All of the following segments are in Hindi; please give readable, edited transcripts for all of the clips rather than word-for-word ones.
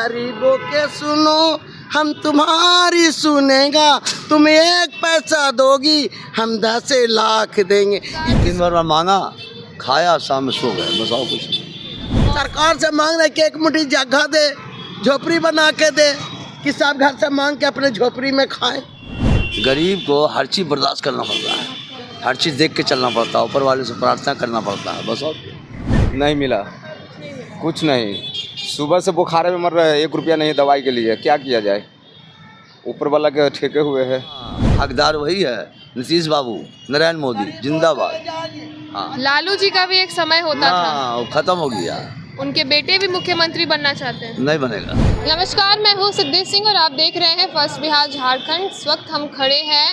गरीबों के सुनो हम तुम्हारी सुनेगा, तुम 1 पैसा दोगी हम 10 लाख देंगे। दिन भर मांगा, खाया, शाम में सो गए, बस और कुछ नहीं। सरकार से मांग रहे कि एक मुट्ठी जगह दे, झोपड़ी बना के दे, कि सब घर से मांग के अपने झोपड़ी में खाएं। गरीब को हर चीज़ बर्दाश्त करना पड़ता है, हर चीज़ देख के चलना पड़ता है, ऊपर वाले से प्रार्थना करना पड़ता है, बस और नहीं मिला कुछ नहीं। सुबह से बुखार में मर रहे हैं, 1 रुपया नहीं दवाई के लिए, क्या किया जाए? ऊपर वाला के ठेके हुए हैं। हकदार वही है, नीतीश बाबू, नरेंद्र मोदी जिंदाबाद। हाँ, लालू जी का भी एक समय होता था, वो खत्म हो गया, उनके बेटे भी मुख्यमंत्री बनना चाहते हैं। नहीं बनेगा। नमस्कार, मैं हूँ सिद्धेश सिंह और आप देख रहे हैं फर्स्ट बिहार झारखंड। इस वक्त हम खड़े हैं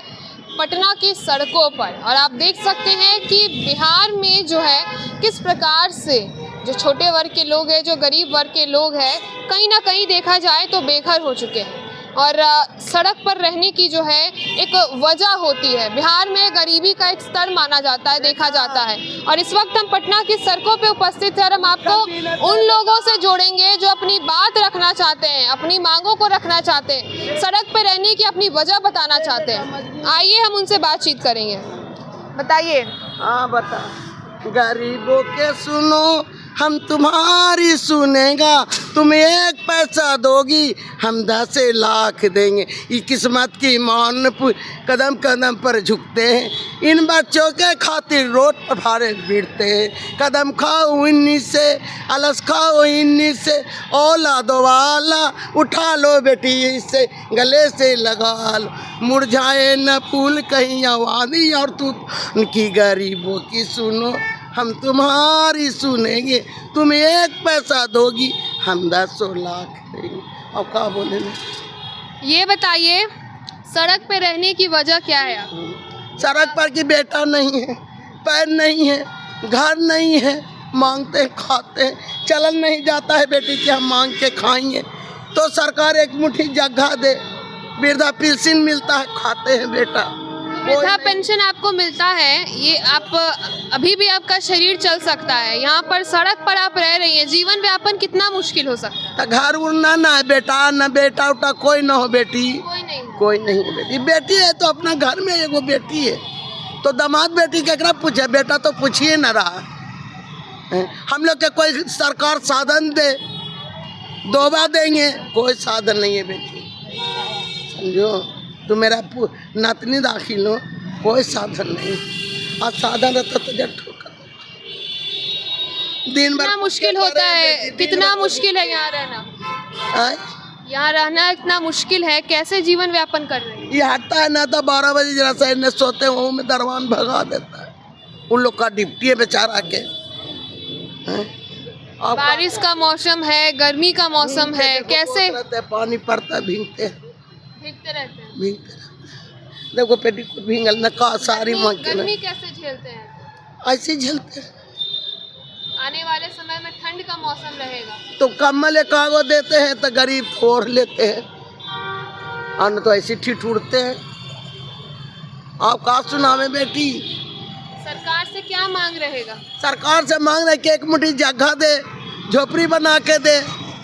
पटना की सड़कों पर और आप देख सकते हैं कि बिहार में जो है किस प्रकार से जो छोटे वर्ग के लोग हैं, जो गरीब वर्ग के लोग हैं, कहीं ना कहीं देखा जाए तो बेघर हो चुके हैं और सड़क पर रहने की जो है एक वजह होती है। बिहार में गरीबी का एक स्तर माना जाता है, देखा जाता है। और इस वक्त हम पटना की सड़कों पे उपस्थित हैं और हम आपको उन लोगों से जोड़ेंगे जो अपनी बात रखना चाहते हैं, अपनी मांगों को रखना चाहते हैं, सड़क पे रहने की अपनी वजह बताना चाहते हैं। आइए हम उनसे बातचीत करेंगे। बताइए। हाँ बता। गरीबों के सुनो हम तुम्हारी सुनेगा, तुम 1 पैसा दोगी हम 10 लाख देंगे। ये किस्मत की मान कदम कदम पर झुकते हैं, इन बच्चों के खातिर रोड पर भारे भिड़ते हैं। कदम खाओ इन्हीं से, अलस खाओ इन्हीं से, औलादो वाला उठा लो बेटी इससे, गले से लगा लो, मुरझाए न फूल कहीं आवादी और तू उनकी। गरीबों की सुनो हम तुम्हारी सुनेंगे, तुम 1 पैसा दोगी हम 10 लाख देंगे। और क्या बोले ना? ये बताइए, सड़क पे रहने की वजह क्या है? सड़क पर की बेटा नहीं है, पैर नहीं है, घर नहीं है, मांगते खाते हैं, चलन नहीं जाता है बेटी कि हम मांग के खाएंगे। तो सरकार एक मुट्ठी जगह दे, वृद्धा पेंशन मिलता है, खाते हैं बेटा। वृद्धा पेंशन आपको मिलता है, ये आप अभी भी आपका शरीर चल सकता है, यहाँ पर सड़क पर आप रह रही हैं, जीवन व्यापन कितना मुश्किल हो सकता है? तो घर उड़ना ना है बेटा, न बेटा उटा कोई ना हो बेटी, कोई नहीं है बेटी। बेटी है तो अपना घर में एगो बेटी है, तो दामाद बेटी केकरा पूछे, बेटा तो पूछिए न रहा है। हम लोग के कोई सरकार साधन दे, दोबा देंगे, कोई साधन नहीं है बेटी, समझो। तो मेरा नातनी दाखिल हो, कोई साधन नहीं, और साधन रहता तो जब ठोकर दिन भर। कितना मुश्किल होता है, कितना मुश्किल है यहाँ रहना? यहाँ रहना इतना मुश्किल है, कैसे जीवन व्यापन कर रहे हैं? ये हटता है ना तो 12 बजे जरा से न सोते हैं, वो में दरवान भगा देता है, उन लोग का डिप्टी है बेचारा के। बारिश का मौसम है, गर्मी का मौसम है, कैसे पानी पड़ता है, भीगते हैं, भीगते रहते हैं? भीगते रहते। देखो पेटी को भींगल न का सारी मांग के गर्मी कैसे झेलते हैं? ऐसे झेलते हैं। आने वाले समय में ठंड का मौसम रहेगा तो कम्बल कागो देते हैं तो गरीब ओढ़ लेते हैं, और तो ऐसे ठीक उड़ते हैं। आप का सुनावे बेटी? सरकार से क्या मांग रहेगा? सरकार से मांग रहे कि एक मुट्ठी जगह दे, झोपड़ी बना के दे,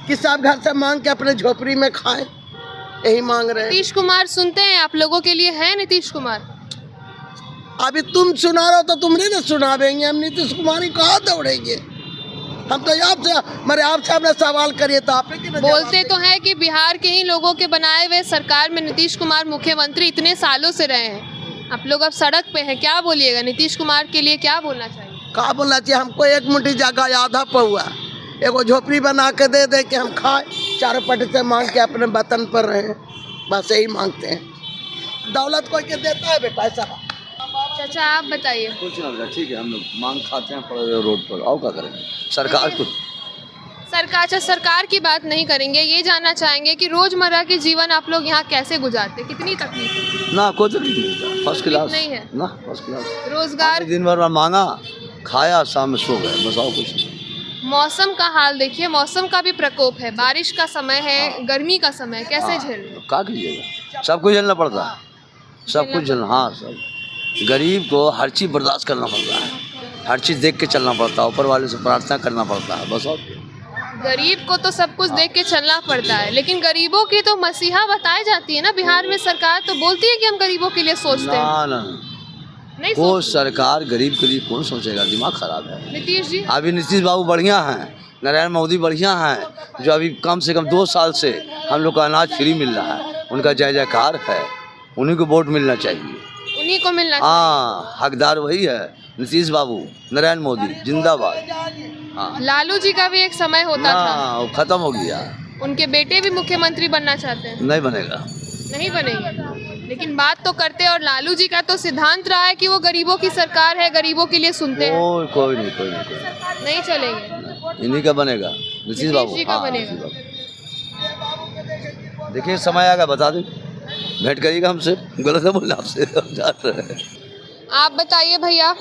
कि सब घर से मांग के अपने झोपड़ी में खाएं, यही मांग रहे हैं। नीतीश कुमार सुनते हैं आप लोगों के लिए? है नीतीश कुमार? अभी तुम सुना रहे हो तो तुमने ना सुनावेंगे, हम नीतीश कुमार ही कहाँ दौड़ेंगे? हम तो आपसे हमने सवाल करिए तो आपने क्यों बोलते तो हैं कि बिहार के ही लोगों के बनाए हुए सरकार में नीतीश कुमार मुख्यमंत्री इतने सालों से रहे हैं, आप लोग अब सड़क पे हैं, क्या बोलिएगा? नीतीश कुमार के लिए क्या बोलना चाहिए? क्या बोलना चाहिए? हमको एक मुट्ठी जगह आधा पहुआ, एगो झोपड़ी बना के दे कि हम खाए, चारों पट से मांग के अपने वतन पर रहे, बस यही मांगते हैं। दौलत कोई के देता है बेटा ऐसा? चाचा आप बताइए। कुछ ना बेटा, ठीक है, हम लोग मांग खाते हैं पड़े हुए रोड पर, और क्या करेंगे? सरकार कुछ सरकार की बात नहीं करेंगे, ये जानना चाहेंगे कि रोजमर्रा के जीवन आप लोग यहाँ कैसे गुजारते, कितनी तकलीफ है? ना, कोई तकलीफ नहीं, फर्स्ट क्लास नहीं है ना, फर्स्ट क्लास। रोजगार, दिन भर मांगा, खाया, शाम में सो गए, बस और कुछ नहीं। मौसम का हाल देखिए, मौसम का भी प्रकोप है, बारिश का समय है, गर्मी का समय, कैसे झेल रहे? क्या कीजिएगा, सब कुछ झेलना पड़ता है, सब कुछ झेलना। हाँ, सब गरीब को हर चीज़ बर्दाश्त करना पड़ता है, हर चीज़ देख के चलना पड़ता है, ऊपर वाले से प्रार्थना करना पड़ता है, बस और गरीब को तो सब कुछ देख के चलना पड़ता है, लेकिन गरीबों की तो मसीहा बताई जाती है ना बिहार में। सरकार तो बोलती है कि हम गरीबों के लिए सोचते हैं। ना ना नहीं वो सोचते। सरकार गरीब के लिए कौन सोचेगा, दिमाग खराब है। नीतीश जी अभी नीतीश बाबू बढ़िया हैं, नरेंद्र मोदी बढ़िया हैं, जो अभी कम से कम 2 साल से हम लोग को अनाज फ्री मिल रहा है, उनका जय जयकार है, उन्हीं को वोट मिलना चाहिए। उन्हीं को मिलना चाहिए। हाँ, हकदार वही है, नीतीश बाबू, नरेंद्र मोदी जिंदाबाद। हाँ लालू जी का भी एक समय होता था, हाँ, वो खत्म हो गया, उनके बेटे भी मुख्यमंत्री बनना चाहते हैं। नहीं बनेगा। नहीं बनेंगे, लेकिन बात तो करते हैं। और लालू जी का तो सिद्धांत रहा है कि वो गरीबों की सरकार है, गरीबों के लिए सुनते हैं। कोई नहीं नहीं चलेंगे। इन्हीं का बनेगा, नीतीश बाबू जी का हाँ, बनेगा। नीतीश बाबू। देखिए समय आएगा बता दें, भेंट करिएगा हमसे, गलत है बोलना आपसे, हम जान रहे हैं। आप बताइए भैया,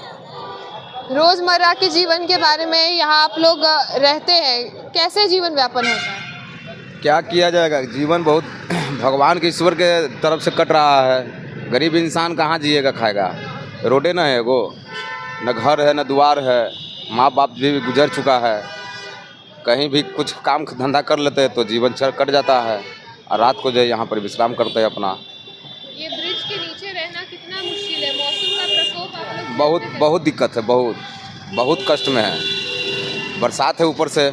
रोजमर्रा के जीवन के बारे में। यहाँ आप लोग रहते हैं, कैसे जीवन व्यापन होता है? क्या किया जाएगा, जीवन बहुत भगवान के ईश्वर के तरफ से कट रहा है। गरीब इंसान कहाँ जिएगा खाएगा, रोडे ना है वो, न घर है न द्वार है, माँ बाप भी गुजर चुका है। कहीं भी कुछ काम धंधा कर लेते हैं तो जीवन कट जाता है, और रात को जो है यहाँ पर विश्राम करते हैं अपना। ये ब्रिज के नीचे रहना कितना मुश्किल है, मौसम का प्रकोप आप लोग बहुत बहुत दिक्कत है, बहुत कष्ट में है। बरसात है ऊपर से,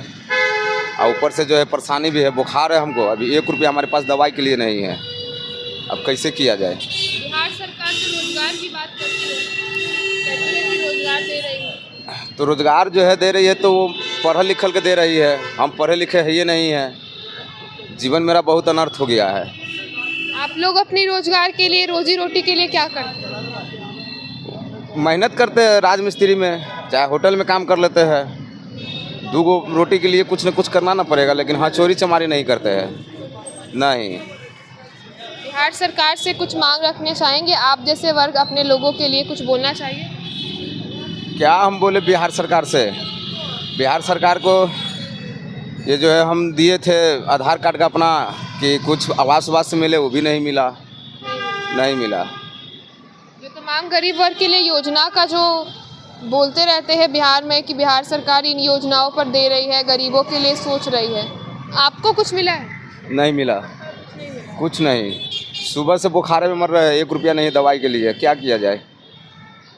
और ऊपर से जो है परेशानी भी है, बुखार है हमको। अभी 1 रुपया हमारे पास दवाई के लिए नहीं है, अब कैसे किया जाए। बिहार सरकार तो रोजगार की बात करती है कि रोजगार दे रही है। तो रोजगार जो है दे रही है, तो वो पढ़ल लिखल के दे रही है, हम पढ़े लिखे है ये नहीं है। जीवन मेरा बहुत अनर्थ हो गया है। आप लोग अपनी रोजगार के लिए, रोजी रोटी के लिए क्या करते हैं? मेहनत करते हैं राजमिस्त्री में, चाहे होटल में काम कर लेते हैं। 2 रोटी के लिए कुछ न कुछ करना ना पड़ेगा, लेकिन हाँ चोरी चमारी नहीं करते हैं। नहीं, बिहार सरकार से कुछ मांग रखने चाहेंगे आप जैसे वर्ग, अपने लोगों के लिए कुछ बोलना चाहिए? क्या हम बोले बिहार सरकार से? बिहार सरकार को ये जो है हम दिए थे आधार कार्ड का अपना, कि कुछ आवास मिले, वो भी नहीं मिला। जो तमाम गरीब वर्ग के लिए योजना का जो बोलते रहते हैं बिहार में कि बिहार सरकार इन योजनाओं पर दे रही है, गरीबों के लिए सोच रही है, आपको कुछ मिला है? नहीं मिला, कुछ नहीं। सुबह से बुखारे में मर रहे हैं, 1 रुपया नहीं दवाई के लिए, क्या किया जाए,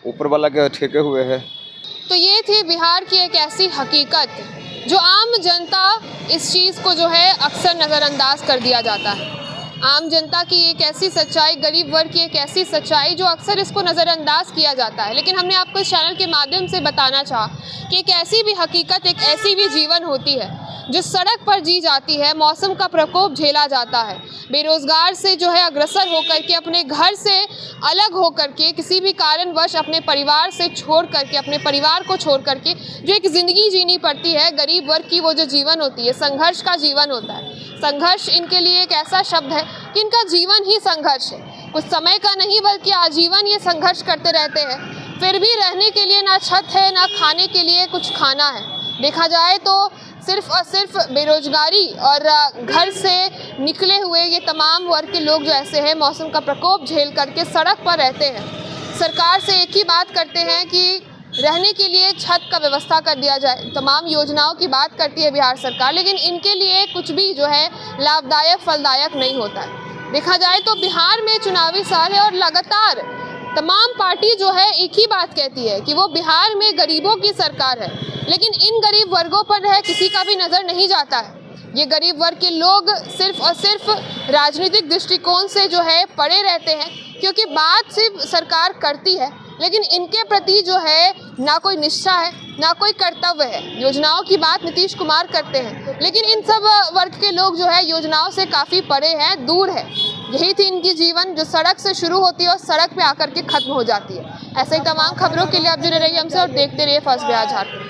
ऊपर वाला के ठेके हुए हैं। तो ये थी बिहार की एक ऐसी हकीकत जो आम जनता इस चीज़ को जो है अक्सर नज़रअंदाज कर दिया जाता है। आम जनता की एक ऐसी सच्चाई, गरीब वर्ग की एक ऐसी सच्चाई जो अक्सर इसको नज़रअंदाज किया जाता है। लेकिन हमने आपको इस चैनल के माध्यम से बताना चाहा कि एक ऐसी भी हकीकत, एक ऐसी भी जीवन होती है जो सड़क पर जी जाती है, मौसम का प्रकोप झेला जाता है, बेरोजगार से जो है अग्रसर होकर के, अपने घर से अलग होकर के, किसी भी कारणवश अपने परिवार से छोड़ करके, अपने परिवार को छोड़ करके जो एक ज़िंदगी जीनी पड़ती है गरीब वर्ग की, वो जो जीवन होती है, संघर्ष का जीवन होता है। संघर्ष इनके लिए एक ऐसा शब्द है कि इनका जीवन ही संघर्ष है, कुछ समय का नहीं बल्कि आजीवन ये संघर्ष करते रहते हैं। फिर भी रहने के लिए ना छत है, ना खाने के लिए कुछ खाना है। देखा जाए तो सिर्फ और सिर्फ बेरोजगारी और घर से निकले हुए ये तमाम वर्ग के लोग जो ऐसे हैं, मौसम का प्रकोप झेल करके सड़क पर रहते हैं। सरकार से एक ही बात करते हैं कि रहने के लिए छत का व्यवस्था कर दिया जाए। तमाम योजनाओं की बात करती है बिहार सरकार, लेकिन इनके लिए कुछ भी जो है लाभदायक, फलदायक नहीं होता है। देखा जाए तो बिहार में चुनावी साल है और लगातार तमाम पार्टी जो है एक ही बात कहती है कि वो बिहार में गरीबों की सरकार है, लेकिन इन गरीब वर्गों पर है किसी का भी नज़र नहीं जाता है। ये गरीब वर्ग के लोग सिर्फ और सिर्फ राजनीतिक दृष्टिकोण से जो है पड़े रहते हैं, क्योंकि बात सिर्फ सरकार करती है लेकिन इनके प्रति जो है ना कोई निष्ठा है, ना कोई कर्तव्य है। योजनाओं की बात नीतीश कुमार करते हैं, लेकिन इन सब वर्ग के लोग जो है योजनाओं से काफ़ी परे हैं, दूर है। यही थी इनकी जीवन जो सड़क से शुरू होती है और सड़क पे आकर के खत्म हो जाती है। ऐसे ही तमाम खबरों के लिए आप जुड़े रहिए हमसे और देखते रहिए फर्स्ट बिहार झारखंड।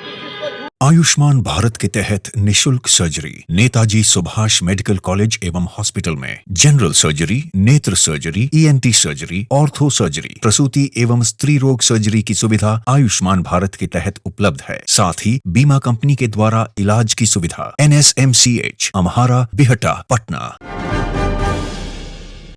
आयुष्मान भारत के तहत निशुल्क surgery Netaji Subhash medical college एवं हॉस्पिटल में जनरल सर्जरी, नेत्र surgery, ENT surgery, ortho surgery, प्रसूति एवं स्त्री रोग सर्जरी की सुविधा आयुष्मान भारत के तहत उपलब्ध है। साथ ही बीमा कंपनी के द्वारा इलाज की सुविधा। NSMCH, अम्हारा, बिहटा, पटना।